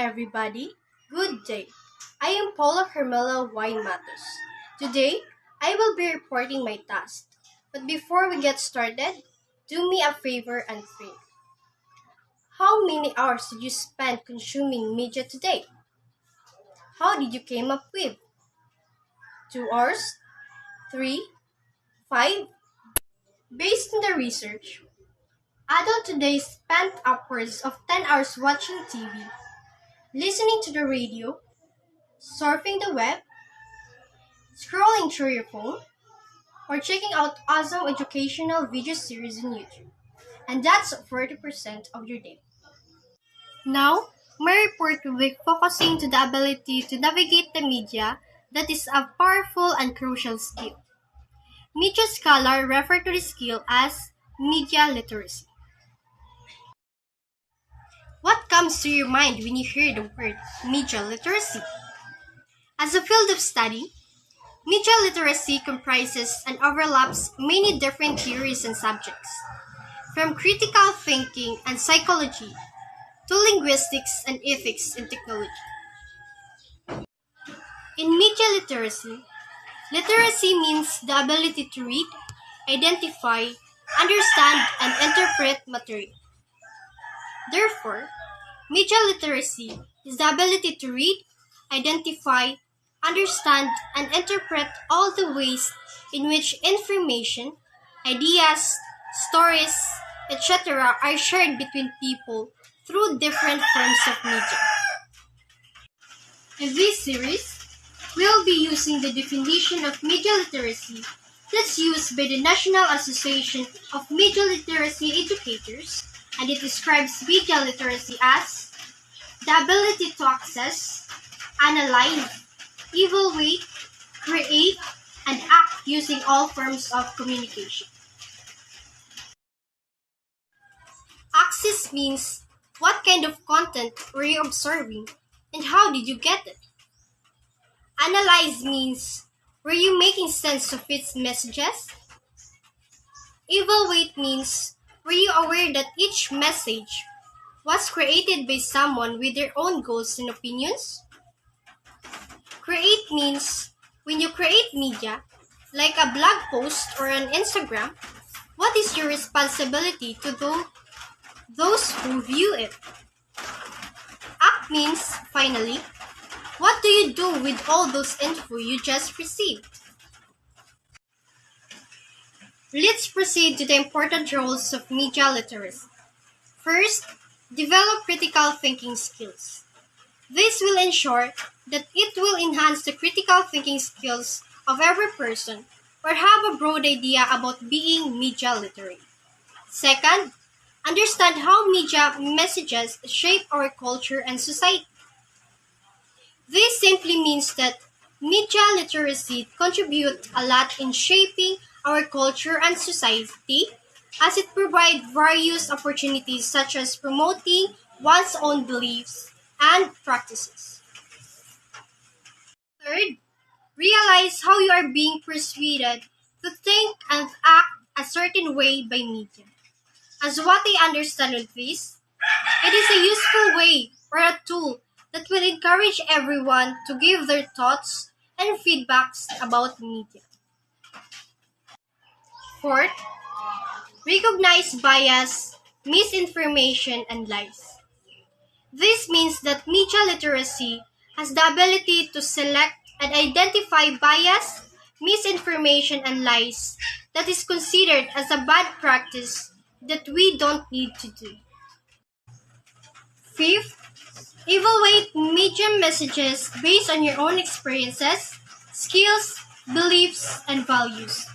everybody. Good day. I am Paula Carmela Y. Matos. Today, I will be reporting my task. But before we get started, do me a favor and think. How many hours did you spend consuming media today? How did you came up with? 2 hours? 3? 5? Based on the research, adults today spend upwards of 10 hours watching TV, listening to the radio, surfing the web, scrolling through your phone, or checking out awesome educational video series on YouTube. And that's 40% of your day. Now, my report will be focusing to the ability to navigate the media that is a powerful and crucial skill. Media scholars refer to this skill as media literacy. What comes to your mind when you hear the word media literacy? As a field of study, media literacy comprises and overlaps many different theories and subjects, from critical thinking and psychology to linguistics and ethics and technology. In media literacy, literacy means the ability to read, identify, understand, and interpret material. Therefore, media literacy is the ability to read, identify, understand, and interpret all the ways in which information, ideas, stories, etc. are shared between people through different forms of media. In this series, we'll be using the definition of media literacy that's used by the National Association of Media Literacy Educators, and it describes media literacy as the ability to access, analyze, evaluate, create, and act using all forms of communication. Access means what kind of content were you observing and how did you get it? Analyze means were you making sense of its messages? Evaluate means were you aware that each message was created by someone with their own goals and opinions? Create means when you create media, like a blog post or on Instagram, what is your responsibility to do those who view it? Act means, finally, what do you do with all those info you just received? Let's proceed to the important roles of media literacy. First, develop critical thinking skills. This will ensure that it will enhance the critical thinking skills of every person or have a broad idea about being media literate. Second, understand how media messages shape our culture and society. This simply means that media literacy contributes a lot in shaping our culture and society as it provides various opportunities such as promoting one's own beliefs and practices. Third, realize how you are being persuaded to think and act a certain way by media. As what I understand with this, it is a useful way or a tool that will encourage everyone to give their thoughts and feedbacks about media. Fourth, recognize bias, misinformation, and lies. This means that media literacy has the ability to select and identify bias, misinformation, and lies that is considered as a bad practice that we don't need to do. Fifth, evaluate media messages based on your own experiences, skills, beliefs, and values.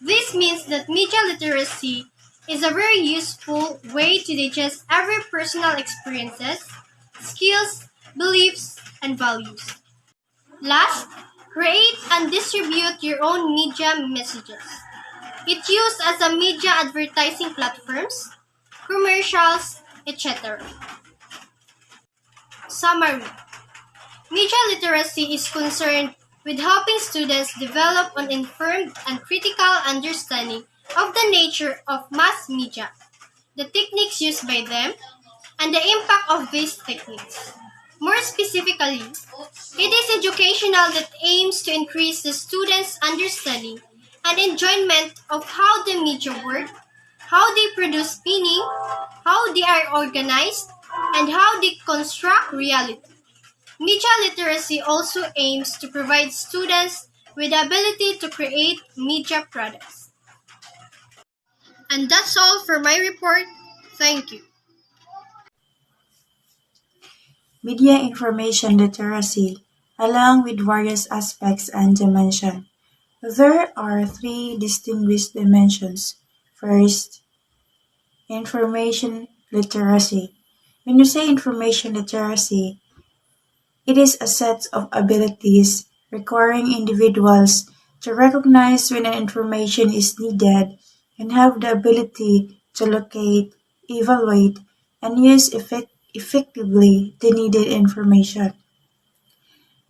This means that media literacy is a very useful way to digest every personal experiences, skills, beliefs, and values. Last, create and distribute your own media messages. It's used as a media advertising platforms, commercials, etc. Summary. Media literacy is concerned with helping students develop an informed and critical understanding of the nature of mass media, the techniques used by them, and the impact of these techniques. More specifically, it is educational that aims to increase the students' understanding and enjoyment of how the media work, how they produce meaning, how they are organized, and how they construct reality. Media literacy also aims to provide students with the ability to create media products. And that's all for my report. Thank you. Media information literacy, along with various aspects and dimensions. There are three distinguished dimensions. First, information literacy. When you say information literacy, it is a set of abilities requiring individuals to recognize when information is needed and have the ability to locate, evaluate, and use effectively the needed information.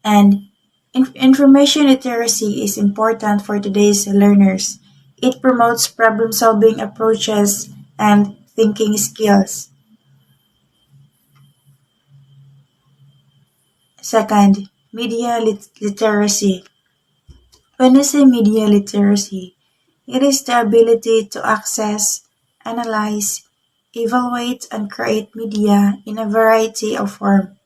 And information literacy is important for today's learners. It promotes problem solving approaches and thinking skills. Second, literacy. When we say media literacy, it is the ability to access, analyze, evaluate, and create media in a variety of forms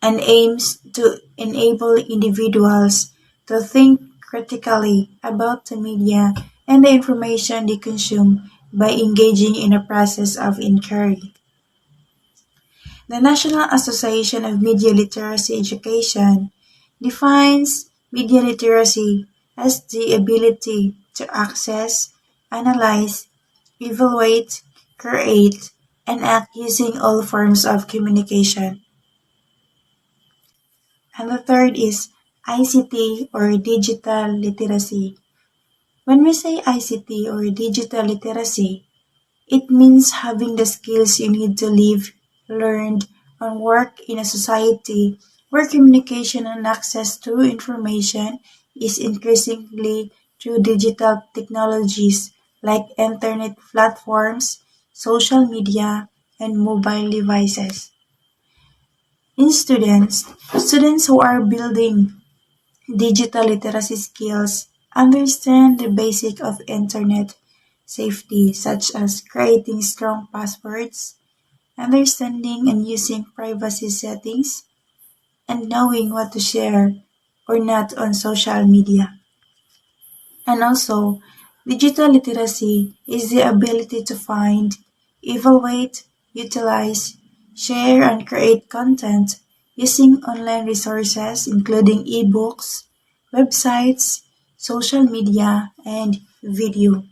and aims to enable individuals to think critically about the media and the information they consume by engaging in a process of inquiry. The National Association of Media Literacy Education defines media literacy as the ability to access, analyze, evaluate, create, and act using all forms of communication. And the third is ICT or digital literacy. When we say ICT or digital literacy, it means having the skills you need to live, learn, and work in a society where communication and access to information is increasingly through digital technologies like internet platforms, social media, and mobile devices. In students who are building digital literacy skills understand the basic of internet safety such as creating strong passwords, understanding and using privacy settings, and knowing what to share or not on social media. And also, digital literacy is the ability to find, evaluate, utilize, share, and create content using online resources including ebooks, websites, social media, and video.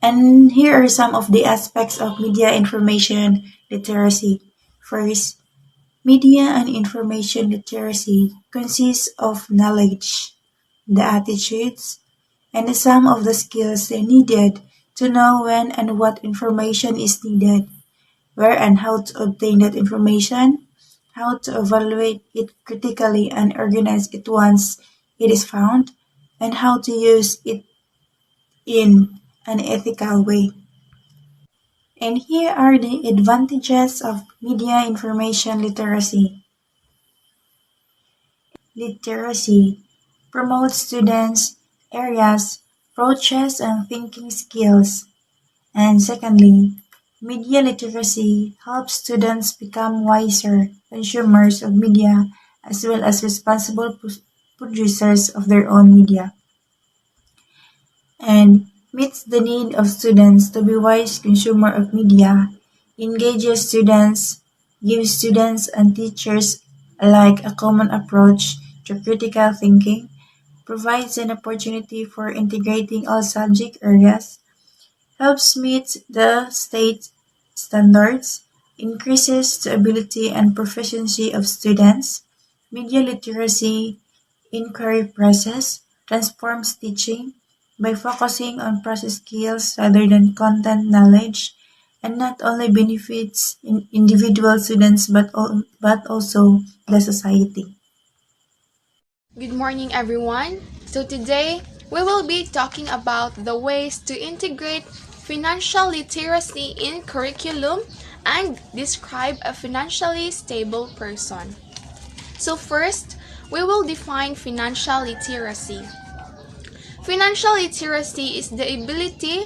And here are some of the aspects of media information literacy. First, media and information literacy consists of knowledge, the attitudes, and the sum of the skills needed to know when and what information is needed, where and how to obtain that information, how to evaluate it critically and organize it once it is found, and how to use it in an ethical way. And here are the advantages of media information literacy. Literacy promotes students' areas, approaches, and thinking skills. And secondly, media literacy helps students become wiser consumers of media as well as responsible producers of their own media, and meets the need of students to be wise consumer of media, engages students, gives students and teachers alike a common approach to critical thinking, provides an opportunity for integrating all subject areas, helps meet the state standards, increases the ability and proficiency of students, media literacy, inquiry process, transforms teaching by focusing on process skills rather than content knowledge, and not only benefits individual students but also the society. Good morning, everyone. So today, we will be talking about the ways to integrate financial literacy in curriculum and describe a financially stable person. So first, we will define financial literacy. Financial literacy is the ability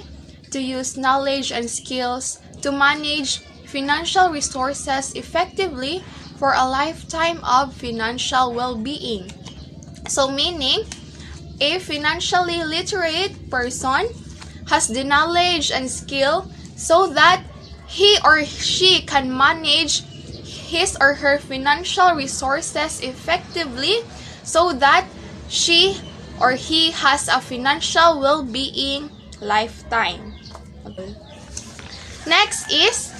to use knowledge and skills to manage financial resources effectively for a lifetime of financial well-being. So meaning, a financially literate person has the knowledge and skill so that he or she can manage his or her financial resources effectively so that she or he has a financial well-being lifetime. Okay. Next is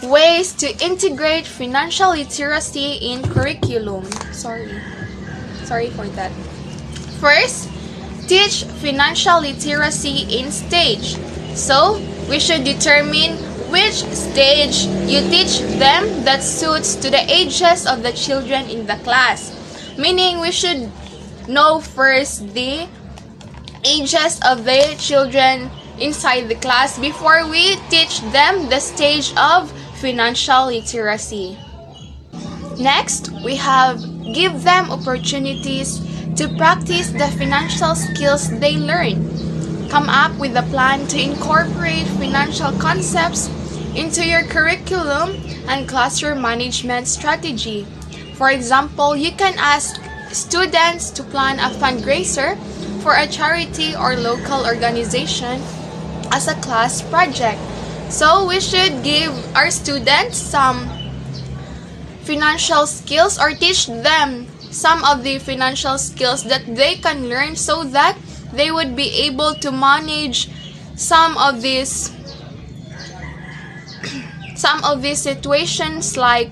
ways to integrate financial literacy in curriculum. Sorry for that. First, teach financial literacy in stage. So, we should determine which stage you teach them that suits to the ages of the children in the class. Meaning, we should know first the ages of the children inside the class before we teach them the stage of financial literacy. Next, we have give them opportunities to practice the financial skills they learn. Come up with a plan to incorporate financial concepts into your curriculum and classroom management strategy. For example, you can ask students to plan a fundraiser for a charity or local organization as a class project. So we should give our students some financial skills or teach them some of the financial skills that they can learn so that they would be able to manage some of these situations like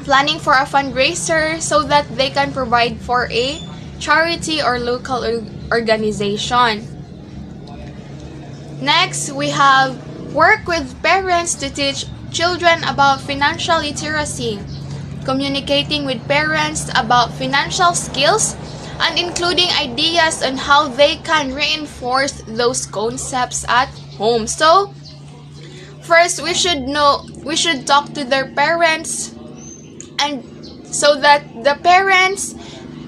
planning for a fundraiser so that they can provide for a charity or local organization. Next, we have work with parents to teach children about financial literacy, communicating with parents about financial skills, and including ideas on how they can reinforce those concepts at home. So, first we should talk to their parents and so that the parents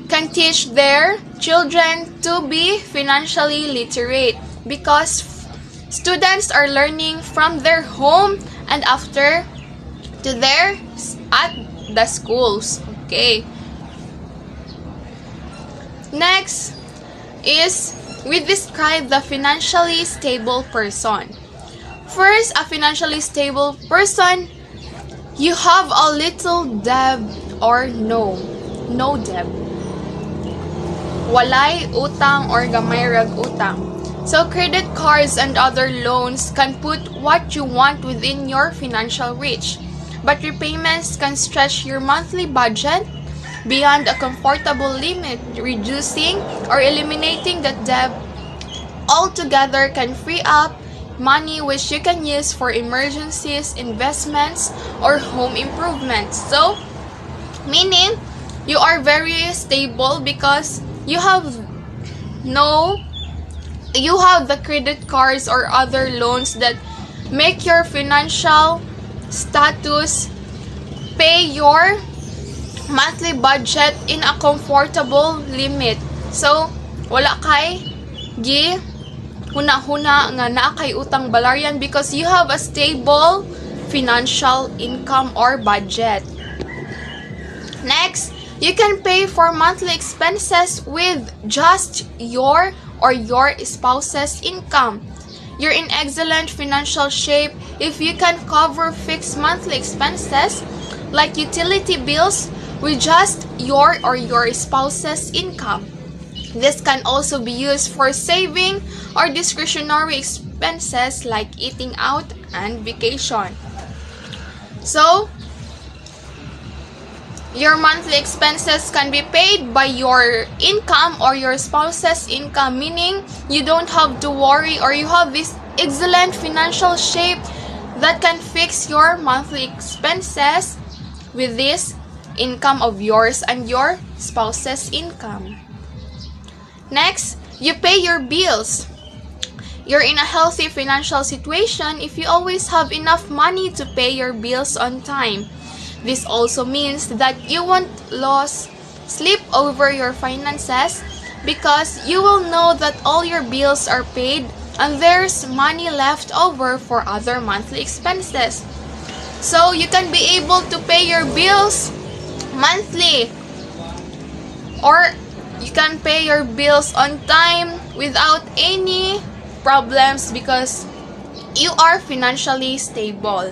can teach their children to be financially literate because students are learning from their home and after to their at the schools. Okay. Next is we describe the financially stable person. First, a financially stable person, you have a little debt or no debt. Walay utang or gamay rag utang. So credit cards and other loans can put what you want within your financial reach, but repayments can stretch your monthly budget beyond a comfortable limit. Reducing or eliminating the debt altogether can free up money which you can use for emergencies, investments, or home improvements. So, meaning you are very stable because you have the credit cards or other loans that make your financial status pay your monthly budget in a comfortable limit. So, wala kay huna-huna nga na kay utang balaryan because you have a stable financial income or budget. Next, you can pay for monthly expenses with just your or your spouse's income. You're in excellent financial shape if you can cover fixed monthly expenses like utility bills with just your or your spouse's income. This can also be used for saving or discretionary expenses like eating out and vacation. So, your monthly expenses can be paid by your income or your spouse's income, meaning you don't have to worry or you have this excellent financial shape that can fix your monthly expenses with this income of yours and your spouse's income. Next, you pay your bills. You're in a healthy financial situation if you always have enough money to pay your bills on time. This also means that you won't lose sleep over your finances because you will know that all your bills are paid and there's money left over for other monthly expenses. So you can be able to pay your bills monthly, or you can pay your bills on time without any problems because you are financially stable.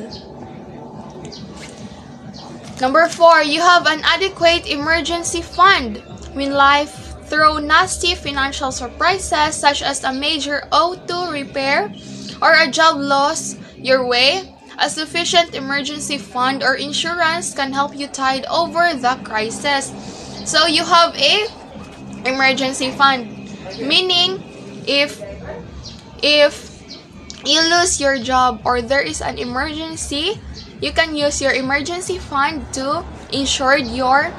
Number 4, you have an adequate emergency fund. When life throws nasty financial surprises such as a major auto repair or a job loss your way, a sufficient emergency fund or insurance can help you tide over the crisis. So you have a emergency fund, meaning if you lose your job or there is an emergency, you can use your emergency fund to insure your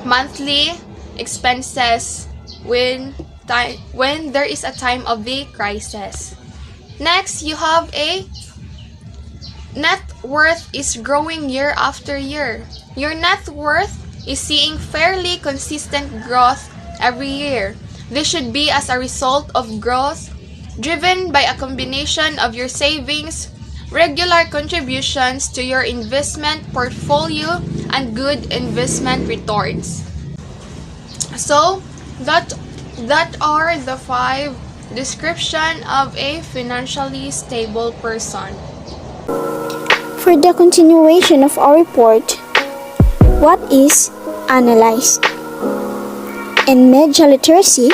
monthly expenses when there is a time of the crisis. Next, you have a net worth is growing year after year. Your net worth is seeing fairly consistent growth every year. This should be as a result of growth driven by a combination of your savings, regular contributions to your investment portfolio, and good investment returns. So, that are the 5 description of a financially stable person. For the continuation of our report, what is analyze? In media literacy,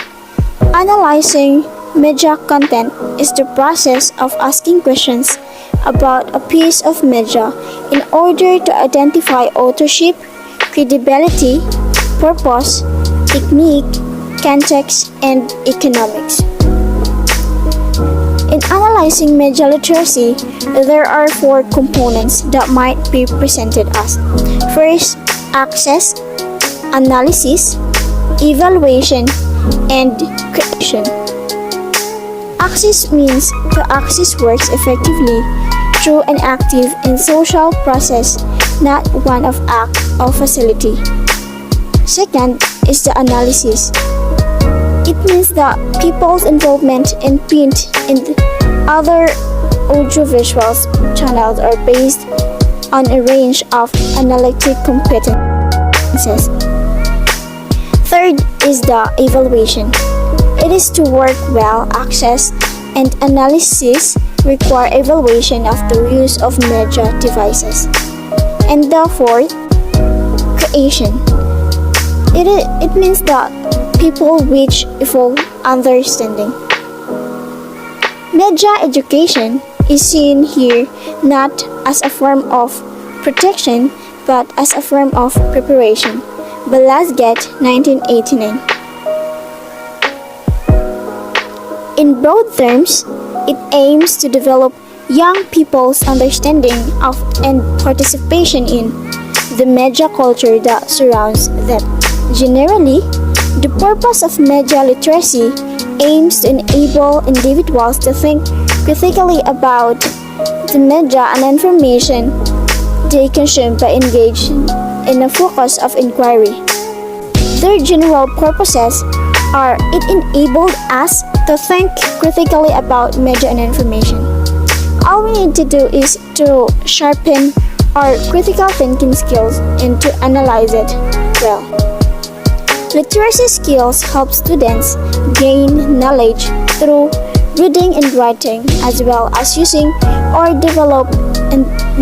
analyzing media content is the process of asking questions about a piece of media in order to identify authorship, credibility, purpose, technique, context, and economics. In analyzing media literacy, there are 4 components that might be presented as: first, access, analysis, evaluation, and creation. Access means the access works effectively through an active and social process, not one of act or facility. Second is the analysis. It means that people's involvement in print and other audiovisual channels are based on a range of analytic competences. Third is the evaluation. It is to work well. Access and analysis require evaluation of the use of media devices. And the fourth, creation. It means that people reach a full understanding. Media education is seen here not as a form of protection but as a form of preparation. Velasquez, 1989. In broad terms, it aims to develop young people's understanding of and participation in the media culture that surrounds them. Generally, the purpose of media literacy aims to enable individuals to think critically about the media and information they consume by engaging in a focus of inquiry. Their general purposes are: it enabled us to think critically about media and information. All we need to do is to sharpen our critical thinking skills and to analyze it well. Literacy skills help students gain knowledge through reading and writing, as well as using or develop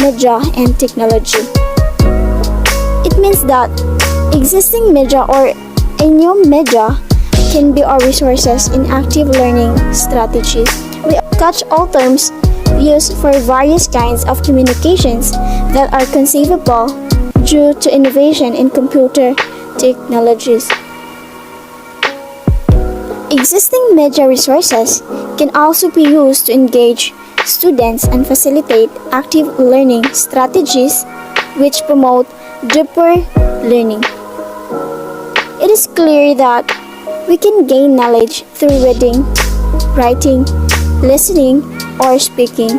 media and technology. It means that existing media or a new media can be our resources in active learning strategies. We catch all terms used for various kinds of communications that are conceivable due to innovation in computer technologies. Existing media resources can also be used to engage students and facilitate active learning strategies which promote deeper learning. It is clear that We can gain knowledge through reading, writing, listening, or speaking.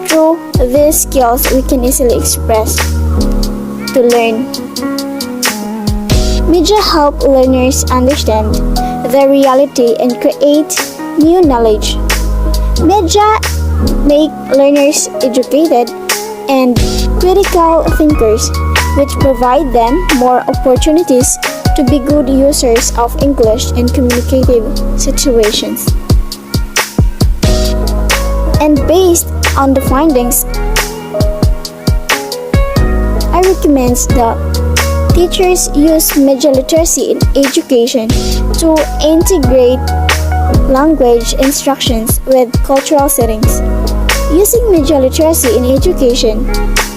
Through these skills, we can easily express to learn. Media help learners understand the reality and create new knowledge. Media make learners educated and critical thinkers, which provide them more opportunities to be good users of English in communicative situations. And based on the findings, I recommend that teachers use media literacy in education to integrate language instructions with cultural settings. Using media literacy in education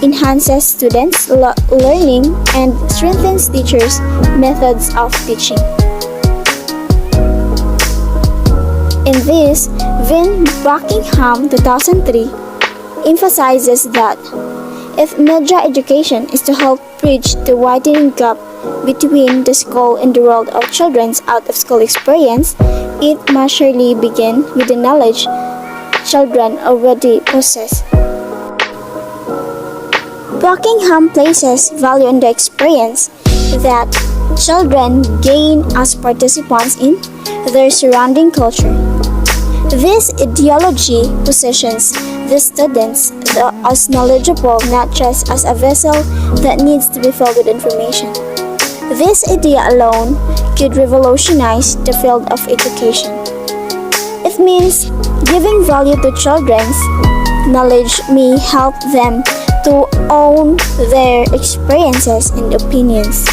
enhances students' learning and strengthens teachers' methods of teaching. In this, Vin Buckingham 2003 emphasizes that if media education is to help bridge the widening gap between the school and the world of children's out-of-school experience, it must surely begin with the knowledge children already possess. Buckingham places value on the experience that children gain as participants in their surrounding culture. This ideology positions the students as knowledgeable not just as a vessel that needs to be filled with information. This idea alone could revolutionize the field of education. It means giving value to children's knowledge may help them to own their experiences and opinions.